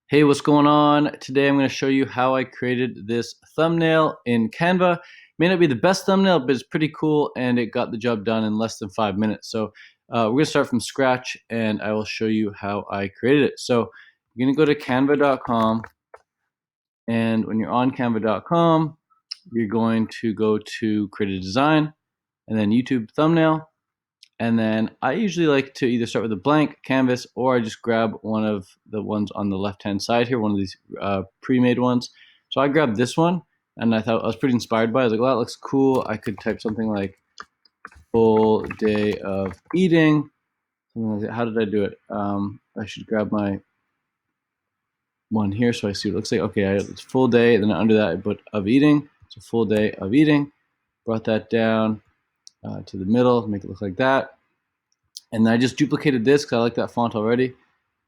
Hey, what's going on? Today I'm going to show you how I created this thumbnail in Canva. May not be the best thumbnail, but it's pretty cool and it got the job done in less than 5 minutes. So we're going to start from scratch and I will show you how I created it. So you're going to go to canva.com, and when you're on canva.com, you're going to go to create a design and then YouTube thumbnail. And then I usually like to either start with a blank canvas or I just grab one of the ones on the left-hand side here, one of these pre-made ones. So I grabbed this one and I thought I was pretty inspired by it. I was like, well, that looks cool. I could type something like full day of eating. Something like that. How did I do it? I should grab my one here so I see what it looks like. Okay, it's full day. Then under that I put of eating. So full day of eating. Brought that down to the middle, make it look like that. And then I just duplicated this because I like that font already.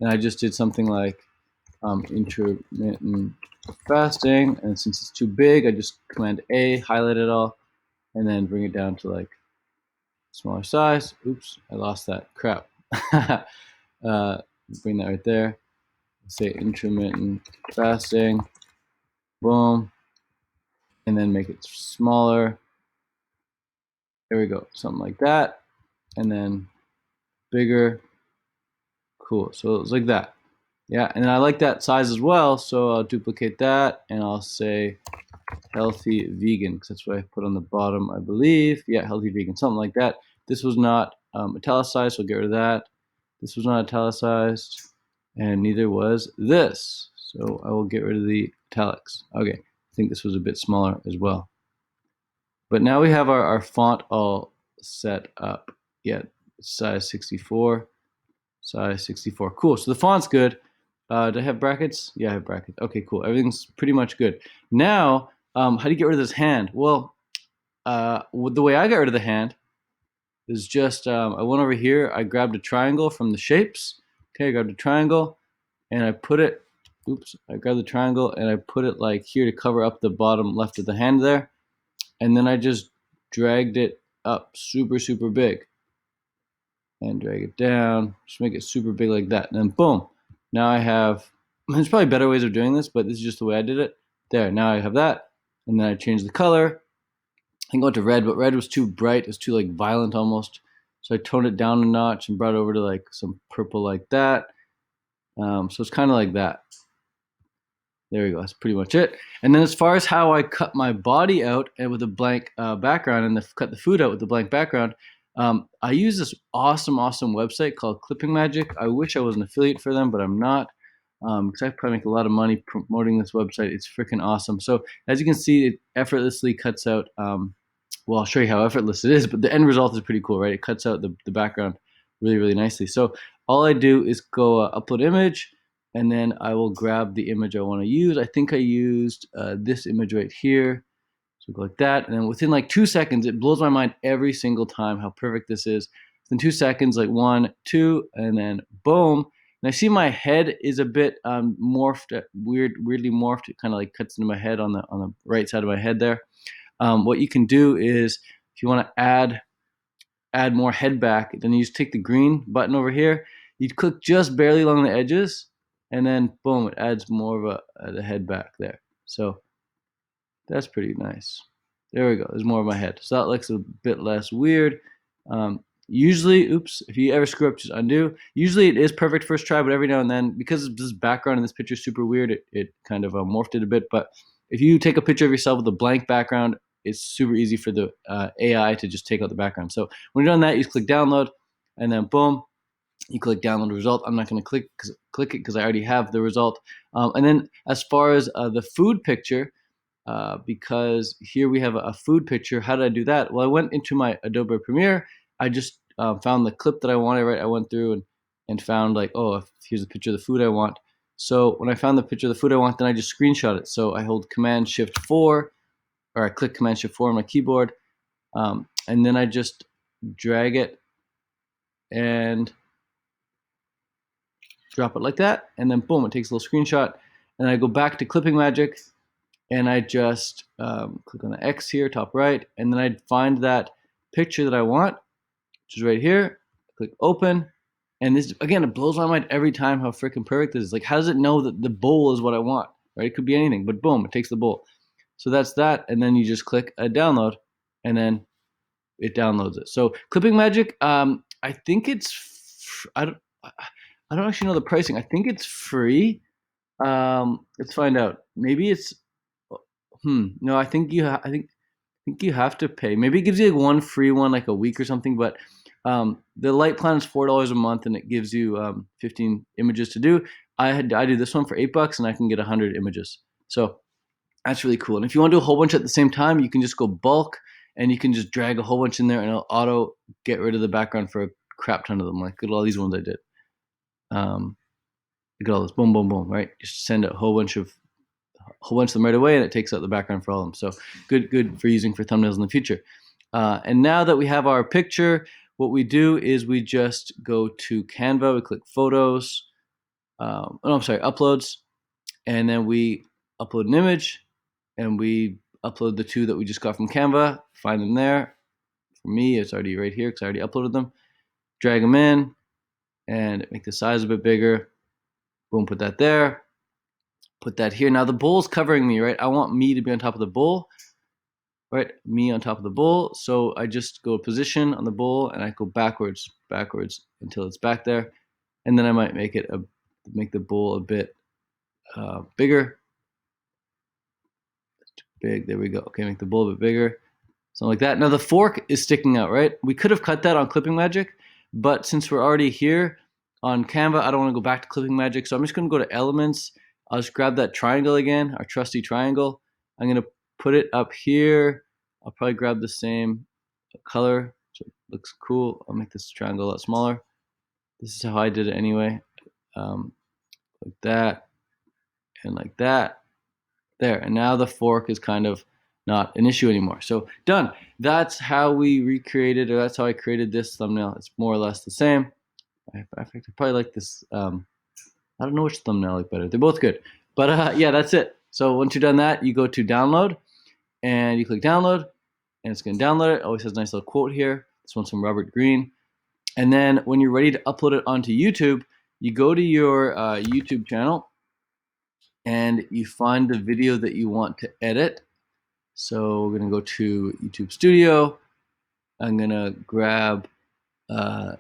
And I just did something like intermittent fasting. And since it's too big, I just Command A, highlight it all, and then bring it down to like smaller size. Oops, I lost that. Crap. Bring that right there. Say intermittent fasting. Boom. And then make it smaller. There we go. Something like that. And then bigger. Cool. So it's like that. Yeah, and I like that size as well, so I'll duplicate that and I'll say healthy vegan because that's what I put on the bottom, I believe. Yeah, healthy vegan, something like that. This was not italicized, so I'll get rid of that. This was not italicized, and neither was this. So I will get rid of the italics. Okay, I think this was a bit smaller as well. But now we have our font all set up. Yeah, size 64. Size 64. Cool. So the font's good. Do I have brackets? Yeah, I have brackets. Okay, cool. Everything's pretty much good. Now, how do you get rid of this hand? Well, the way I got rid of the hand is just I went over here. I grabbed a triangle from the shapes. Okay, I grabbed a triangle and I put it. Oops, I grabbed the triangle and I put it like here to cover up the bottom left of the hand there. And then I just dragged it up super, super big. And drag it down, just make it super big like that. And then boom, now I have, there's probably better ways of doing this, but this is just the way I did it. There, now I have that. And then I changed the color. I can go to red, but red was too bright. It was too like violent almost. So I toned it down a notch and brought it over to like some purple like that. So it's kind of like that. There we go. That's pretty much it. And then as far as how I cut my body out and with a blank background and cut the food out with the blank background, I use this awesome website called Clipping Magic. I wish I was an affiliate for them, but I'm not because I probably make a lot of money promoting this website. It's freaking awesome. So as you can see, it effortlessly cuts out. Well, I'll show you how effortless it is, but the end result is pretty cool, right? It cuts out the background really nicely. So all I do is go upload image, and then I will grab the image I want to use. I think I used this image right here. So go like that, and then within like 2 seconds, it blows my mind every single time how perfect this is. Within 2 seconds, like 1, 2, and then boom. And I see my head is a bit morphed, weirdly morphed. It kind of like cuts into my head on the right side of my head there. What you can do is if you want to add more head back, then you just take the green button over here. You click just barely along the edges, and then boom, it adds more of the head back there. So that's pretty nice. There we go. There's more of my head. So that looks a bit less weird. Usually, oops, if you ever screw up, just undo. Usually it is perfect first try, but every now and then, because this background in this picture is super weird, it kind of morphed it a bit. But if you take a picture of yourself with a blank background, it's super easy for the AI to just take out the background. So when you're done that, you just click download, and then boom, you click download result. I'm not going to click it because I already have the result. And then as far as the food picture, because here we have a food picture. How did I do that? Well, I went into my Adobe Premiere. I just found the clip that I wanted, right? I went through and found like, oh, here's a picture of the food I want. So when I found the picture of the food I want, then I just screenshot it. So I hold Command-Shift-4, or I click Command-Shift-4 on my keyboard, and then I just drag it and drop it like that, and then boom, it takes a little screenshot. And I go back to Clipping Magic, and I just click on the X here, top right, and then I'd find that picture that I want, which is right here. Click open, And this, again, it blows my mind every time how freaking perfect this is. Like, how does it know that the bowl is what I want, right? It could be anything, but boom, it takes the bowl. So that's that. And then you just click a download, and then it downloads it. So Clipping Magic, I think it's, I don't actually know the pricing. I think it's free. Let's find out. Maybe it's, no, I think you have to pay. Maybe it gives you like one free one, like a week or something. But the light plan is $4 a month, and it gives you 15 images to do. I do this one for $8, and I can get 100 images. So that's really cool. And if you want to do a whole bunch at the same time, you can just go bulk, and you can just drag a whole bunch in there, and it'll auto get rid of the background for a crap ton of them. Like look at all these ones I did. Look at all this, boom, boom, boom. Right, just send a whole bunch of them right away, and it takes out the background for all of them. So good for using for thumbnails in the future. And now that we have our picture, what we do is we just go to Canva, we click photos, uploads, and then we upload an image, and we upload the two that we just got from Canva, find them there. For me, it's already right here because I already uploaded them. Drag them in and make the size a bit bigger. Boom, put that there. Put that here. Now the bowl's covering me, right? I want me to be on top of the bowl, right? Me on top of the bowl. So I just go position on the bowl, and I go backwards until it's back there. And then I might make the bowl a bit bigger. Big, there we go. Okay, make the bowl a bit bigger. Something like that. Now the fork is sticking out, right? We could have cut that on Clipping Magic, but since we're already here on Canva, I don't want to go back to Clipping Magic. So I'm just going to go to Elements. I'll just grab that triangle again, our trusty triangle. I'm going to put it up here. I'll probably grab the same color, so it looks cool. I'll make this triangle a lot smaller. This is how I did it anyway. Like that and like that. There, and now the fork is kind of not an issue anymore. So done. That's how we recreated, or that's how I created this thumbnail. It's more or less the same. I probably like this. I don't know which thumbnail I like better. They're both good. But yeah, that's it. So once you're done that, you go to download, and you click download, and it's going to download it. Always has a nice little quote here. This one's from Robert Greene. And then when you're ready to upload it onto YouTube, you go to your YouTube channel, and you find the video that you want to edit. So we're going to go to YouTube Studio. I'm going to grab, go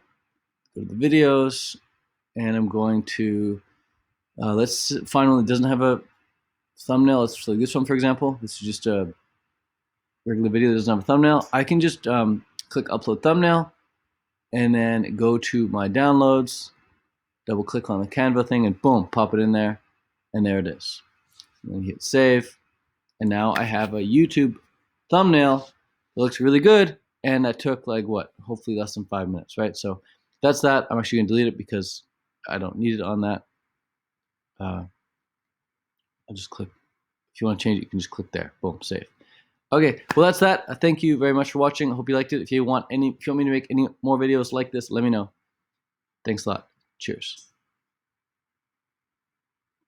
to the videos, and I'm going to, let's find one that doesn't have a thumbnail. Let's like this one, for example. This is just a regular video that doesn't have a thumbnail. I can just click Upload Thumbnail, and then go to my downloads, double click on the Canva thing, and boom, pop it in there, and there it is. And then hit save, and now I have a YouTube thumbnail that looks really good, and that took like what, hopefully less than 5 minutes, right? So that's that. I'm actually gonna delete it because I don't need it on that. I'll just click. If you want to change it, you can just click there. Boom, save. Okay, well that's that. Thank you very much for watching. I hope you liked it. If you want me to make any more videos like this, let me know. Thanks a lot. Cheers.